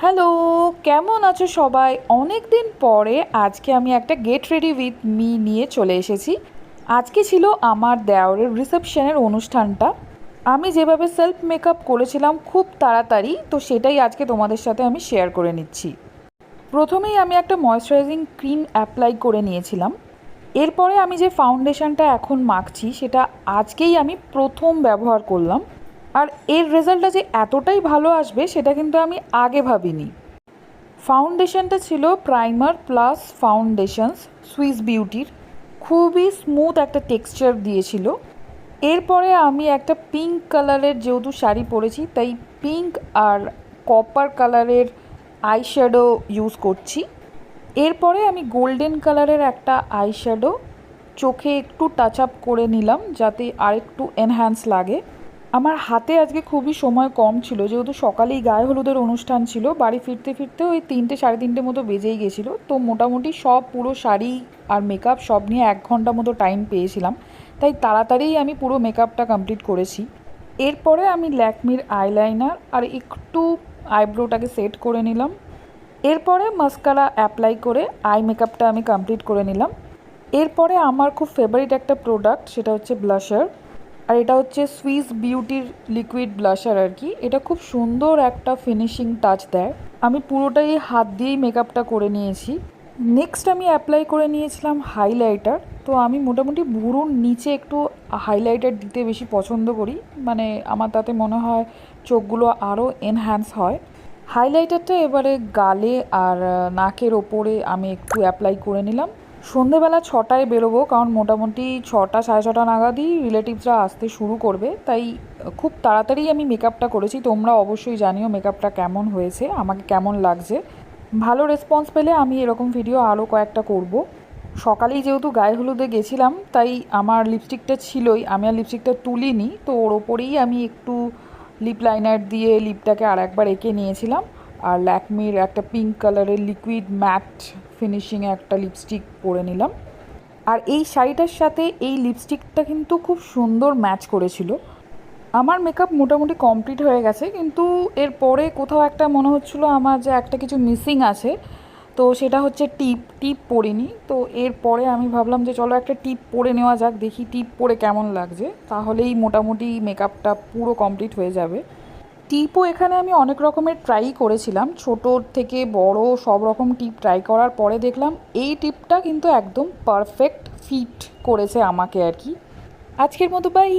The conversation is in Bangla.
হ্যালো, কেমন আছো সবাই? অনেক দিন পরে আজকে আমি একটা গেট রেডি উইথ মি নিয়ে চলে এসেছি। আজকে ছিল আমার দেওরের রিসেপশনের অনুষ্ঠানটা। আমি যেভাবে সেলফ মেকআপ করেছিলাম খুব তাড়াতাড়ি, তো সেটাই আজকে তোমাদের সাথে আমি শেয়ার করে নিচ্ছি। প্রথমেই আমি একটা ময়শ্চারাইজিং ক্রিম অ্যাপ্লাই করে নিয়েছিলাম। এরপরে আমি যে ফাউন্ডেশনটা এখন মাখছি সেটা আজকেই আমি প্রথম ব্যবহার করলাম। আর এর রেজাল্টটা যে এতটাই ভালো আসবে সেটা কিন্তু আমি আগে ভাবিনি। ফাউন্ডেশনটা ছিল প্রাইমার প্লাস ফাউন্ডেশনস সুইস বিউটির। খুবই স্মুথ একটা টেক্সচার দিয়েছিল। এরপরে আমি একটা পিঙ্ক কালারের যেহেতু শাড়ি পরেছি তাই পিঙ্ক আর কপার কালারের আইশ্যাডো ইউজ করছি। এরপরে আমি গোল্ডেন কালারের একটা আইশ্যাডো চোখে একটু টাচ আপ করে নিলাম যাতে আরেকটু এনহ্যান্স লাগে। আমার হাতে আজকে খুবই সময় কম ছিল, যেহেতু সকালেই গায়ে হলুদের অনুষ্ঠান ছিল। বাড়ি ফিরতে ফিরতে ওই 3টে সাড়ে 3টে মতো বেজেই গেছিলো। তো মোটামুটি সব পুরো শাড়ি আর মেকআপ সব নিয়ে 1 ঘন্টা মতো টাইম পেয়েছিলাম, তাই তাড়াতাড়িই আমি পুরো মেকআপটা কমপ্লিট করেছি। এরপরে আমি ল্যাকমির আইলাইনার আর একটু আইব্রোটাকে সেট করে নিলাম। এরপরে মাস্কারা অ্যাপ্লাই করে আই মেকআপটা আমি কমপ্লিট করে নিলাম। এরপরে আমার খুব ফেভারিট একটা প্রোডাক্ট, সেটা হচ্ছে ব্লাশার। আর এটা হচ্ছে সুইস বিউটির লিকুইড ব্লাশার আর কি। এটা খুব সুন্দর একটা ফিনিশিং টাচ দেয়। আমি পুরোটাই হাত দিয়েই মেকআপটা করে নিয়েছি। নেক্সট আমি অ্যাপ্লাই করে নিয়েছিলাম হাইলাইটার। তো আমি মোটামুটি ভুরুর নিচে একটু হাইলাইটার দিতে বেশি পছন্দ করি, মানে আমার তাতে মনে হয় চোখগুলো আরও এনহ্যান্স হয়। হাইলাইটারটা এবারে গালে আর নাকের ওপরে আমি একটু অ্যাপ্লাই করে নিলাম। সন্ধেবেলা 6টায় বেরোবো, কারণ মোটামুটি 6টা সাড়ে 6টা নাগাদই রিলেটিভসরা আসতে শুরু করবে, তাই খুব তাড়াতাড়ি আমি মেকআপটা করেছি। তোমরা অবশ্যই জানিও মেকআপটা কেমন হয়েছে, আমাকে কেমন লাগছে। ভালো রেসপন্স পেলে আমি এরকম ভিডিও আরও কয়েকটা করব। সকালেই যেহেতু গায়ে হলুদে গেছিলাম তাই আমার লিপস্টিকটা ছিলই, আমি আর লিপস্টিকটা তুলিনি। তো ওর ওপরেই আমি একটু লিপ লাইনার দিয়ে লিপটাকে আর একবার এঁকে নিয়েছিলাম। আর ল্যাকমির একটা পিঙ্ক কালারের লিকুইড ম্যাট ফিনিশিংয়ে একটা লিপস্টিক পরে নিলাম। আর এই শাড়িটার সাথে এই লিপস্টিকটা কিন্তু খুব সুন্দর ম্যাচ করেছিল। আমার মেকআপ মোটামুটি কমপ্লিট হয়ে গেছে, কিন্তু এরপরে কোথাও একটা মনে হচ্ছিলো আমার যে একটা কিছু মিসিং আছে। তো সেটা হচ্ছে টিপ। টিপ পরিনি, তো এরপরে আমি ভাবলাম যে চলো একটা টিপ পরে নেওয়া যাক, দেখি টিপ পরে কেমন লাগছে। তাহলেই মোটামুটি মেকআপটা পুরো কমপ্লিট হয়ে যাবে। টিপও এখানে আমি অনেক রকমের ট্রাই করেছিলাম, ছোটোর থেকে বড় সব রকম টিপ ট্রাই করার পরে দেখলাম এই টিপটা কিন্তু একদম পারফেক্ট ফিট করেছে আমাকে আর কি। আজকের মতো বাই।